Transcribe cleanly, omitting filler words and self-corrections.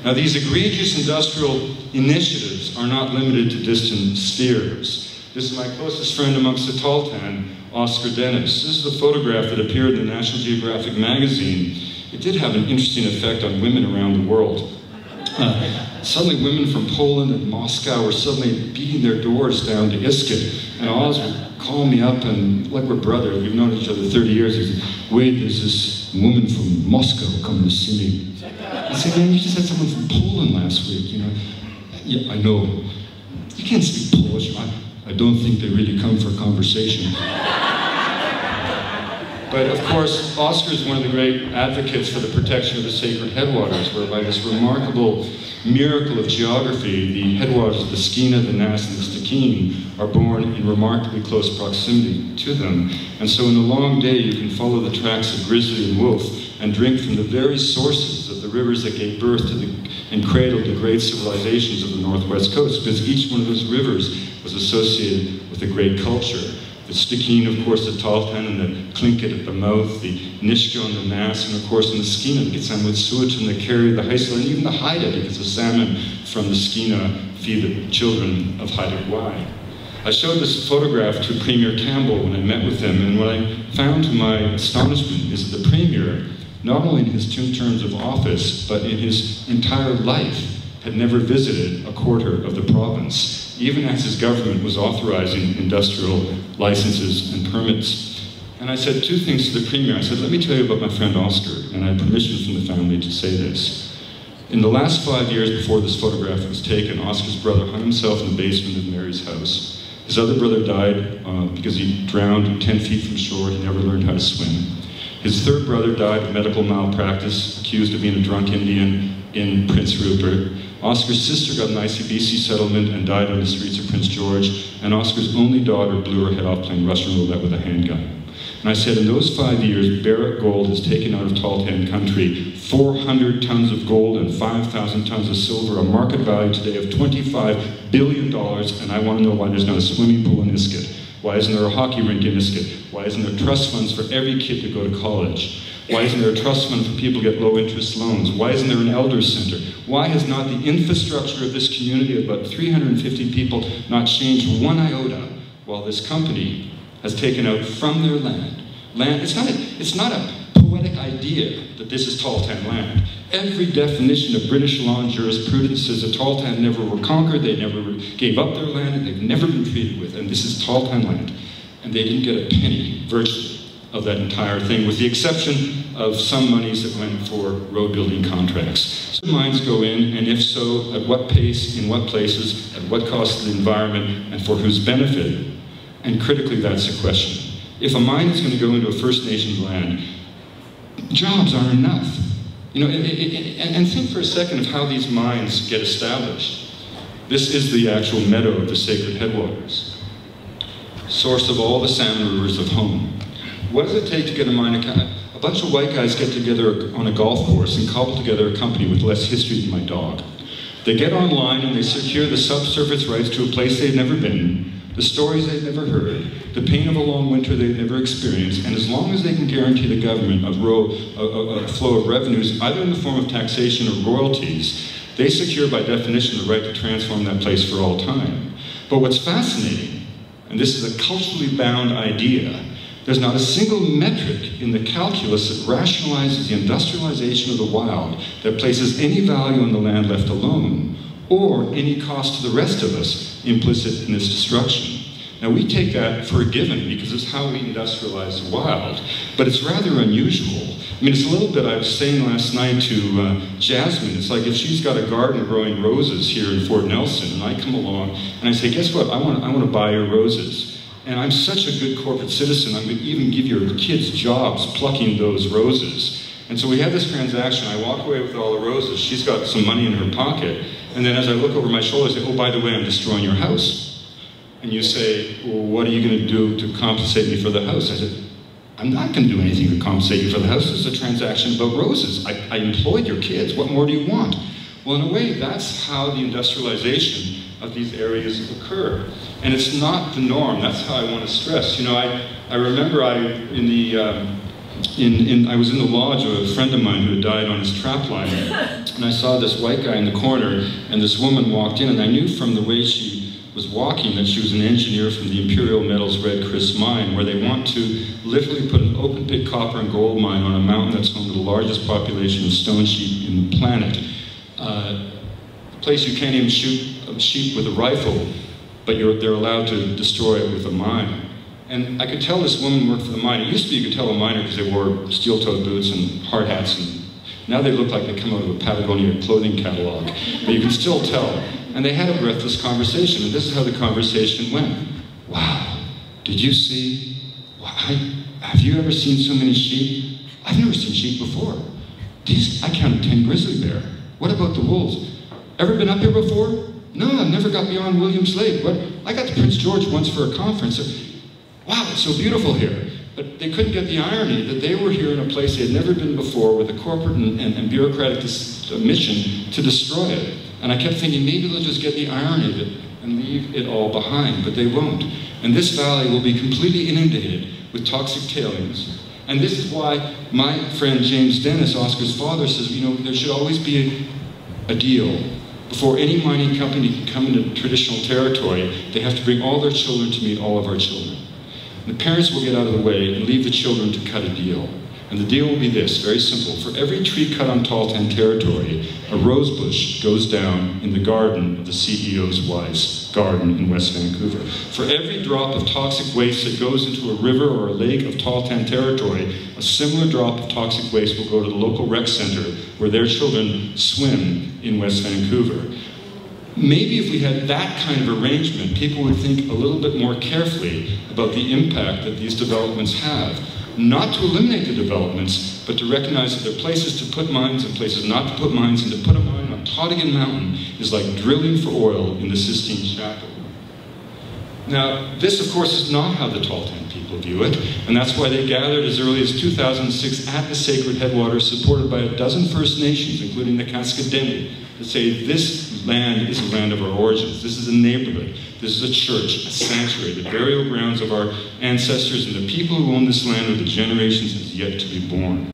Now, these egregious industrial initiatives are not limited to distant spheres. This is my closest friend amongst the Tahltan, Oscar Dennis. This is a photograph that appeared in the National Geographic magazine. It did have an interesting effect on women around the world. Suddenly women from Poland and Moscow were suddenly beating their doors down to Iskut. And Oz would call me up, and like we're brothers, we've known each other 30 years, he said, "Wade, there's this woman from Moscow coming to see me." I said, "Man, you just had someone from Poland last week, you know." "Yeah, I know. You can't speak Polish." I don't think they really come for conversation." But of course, Oscar is one of the great advocates for the protection of the sacred headwaters, where by this remarkable miracle of geography, the headwaters of the Skeena, the Nass, and the Stikine are born in remarkably close proximity to them. And so in the long day, you can follow the tracks of grizzly and wolf and drink from the very sources of the rivers that gave birth to and cradled the great civilizations of the Northwest Coast, because each one of those rivers was associated with a great culture. The Stikine, of course, the Tahltan and the Tlingit at the mouth, the Nisga'a and the Nass, and of course in the Skeena, the Gitsamutsuit and the Kari, the Haisla, and even the Haida, because the salmon from the Skeena feed the children of Haida Gwaii. I showed this photograph to Premier Campbell when I met with him, and what I found to my astonishment is that the Premier, not only in his 2 terms of office, but in his entire life, had never visited a quarter of the province, even as his government was authorizing industrial licenses and permits. And I said 2 things to the Premier. I said, "Let me tell you about my friend Oscar," and I had permission from the family to say this. In the last 5 years before this photograph was taken, Oscar's brother hung himself in the basement of Mary's house. His other brother died because he drowned 10 feet from shore. He never learned how to swim. His 3rd brother died of medical malpractice, accused of being a drunk Indian in Prince Rupert. Oscar's sister got an ICBC settlement and died on the streets of Prince George, and Oscar's only daughter blew her head off playing Russian roulette with a handgun. And I said, in those 5 years, Barrick Gold has taken out of Tahltan country 400 tons of gold and 5,000 tons of silver, a market value today of $25 billion, and I want to know why there's not a swimming pool in Iskut. Why isn't there a hockey rink in Iskut? Why isn't there trust funds for every kid to go to college? Why isn't there a trust fund for people to get low-interest loans? Why isn't there an elder center? Why has not the infrastructure of this community of about 350 people not changed one iota while this company has taken out from their land? It's not a poetic idea that this is Tahltan land. Every definition of British law and jurisprudence says that Tahltan never were conquered, they never gave up their land, and they've never been treated with, and this is Tahltan land. And they didn't get a penny, virtually, of that entire thing, with the exception of some monies that went for road building contracts. So mines go in, and if so, at what pace, in what places, at what cost to the environment, and for whose benefit? And critically, that's the question. If a mine is going to go into a First Nations land, jobs aren't enough. You know, and think for a second of how these mines get established. This is the actual meadow of the sacred headwaters, source of all the salmon rivers of home. What does it take to get a mine account? A bunch of white guys get together on a golf course and cobble together a company with less history than my dog. They get online and they secure the subsurface rights to a place they've never been, the stories they've never heard, the pain of a long winter they've never experienced, and as long as they can guarantee the government a flow of revenues, either in the form of taxation or royalties, they secure by definition the right to transform that place for all time. But what's fascinating, and this is a culturally bound idea, there's not a single metric in the calculus that rationalizes the industrialization of the wild that places any value on the land left alone, or any cost to the rest of us implicit in its destruction. Now we take that for a given because it's how we industrialize the wild, but it's rather unusual. I mean, it's a little bit, I was saying last night to Jasmine, it's like if she's got a garden growing roses here in Fort Nelson, and I come along and I say, guess what, I want to buy your roses. And I'm such a good corporate citizen, I'm going to even give your kids jobs plucking those roses. And so we have this transaction, I walk away with all the roses, she's got some money in her pocket, and then as I look over my shoulder, I say, oh, by the way, I'm destroying your house. And you say, well, what are you going to do to compensate me for the house? I said, I'm not going to do anything to compensate you for the house. This is a transaction about roses. I employed your kids. What more do you want? Well, in a way, that's how the industrialization of these areas occur. And it's not the norm. That's how I want to stress. You know, I remember in the I was in the lodge of a friend of mine who had died on his trap line, and I saw this white guy in the corner, and this woman walked in, and I knew from the way she was walking that she was an engineer from the Imperial Metals Red Chris mine, where they want to literally put an open pit copper and gold mine on a mountain that's home to the largest population of stone sheep in the planet. A place you can't even shoot a sheep with a rifle, but they're allowed to destroy it with a mine. And I could tell this woman worked for the mine. It used to be you could tell a miner because they wore steel-toed boots and hard hats, and now they look like they come out of a Patagonia clothing catalog. But you can still tell. And they had a breathless conversation, and this is how the conversation went. Wow, did you see? Have you ever seen so many sheep? I've never seen sheep before. I counted 10 grizzly bear. What about the wolves? Ever been up here before? No, I've never got beyond Williams Lake. What? I got to Prince George once for a conference. Wow, it's so beautiful here. But they couldn't get the irony that they were here in a place they had never been before with a corporate and bureaucratic mission to destroy it. And I kept thinking, maybe they'll just get the irony of it and leave it all behind, but they won't. And this valley will be completely inundated with toxic tailings. And this is why my friend James Dennis, Oscar's father, says, you know, there should always be a deal. Before any mining company can come into traditional territory, they have to bring all their children to meet all of our children. The parents will get out of the way and leave the children to cut a deal. And the deal will be this, very simple. For every tree cut on Tahltan territory, a rose bush goes down in the garden of the CEO's wife's garden in West Vancouver. For every drop of toxic waste that goes into a river or a lake of Tahltan territory, a similar drop of toxic waste will go to the local rec center where their children swim in West Vancouver. Maybe if we had that kind of arrangement, people would think a little bit more carefully about the impact that these developments have. Not to eliminate the developments, but to recognize that there are places to put mines and places not to put mines, and to put a mine on Tottigan Mountain is like drilling for oil in the Sistine Chapel. Now, this of course is not how the Tahltan people view it, and that's why they gathered as early as 2006 at the sacred headwaters, supported by a dozen First Nations, including the Kaskademi, to say this land is a land of our origins. This is a neighborhood. This is a church, a sanctuary, the burial grounds of our ancestors, and the people who own this land are the generations that is yet to be born.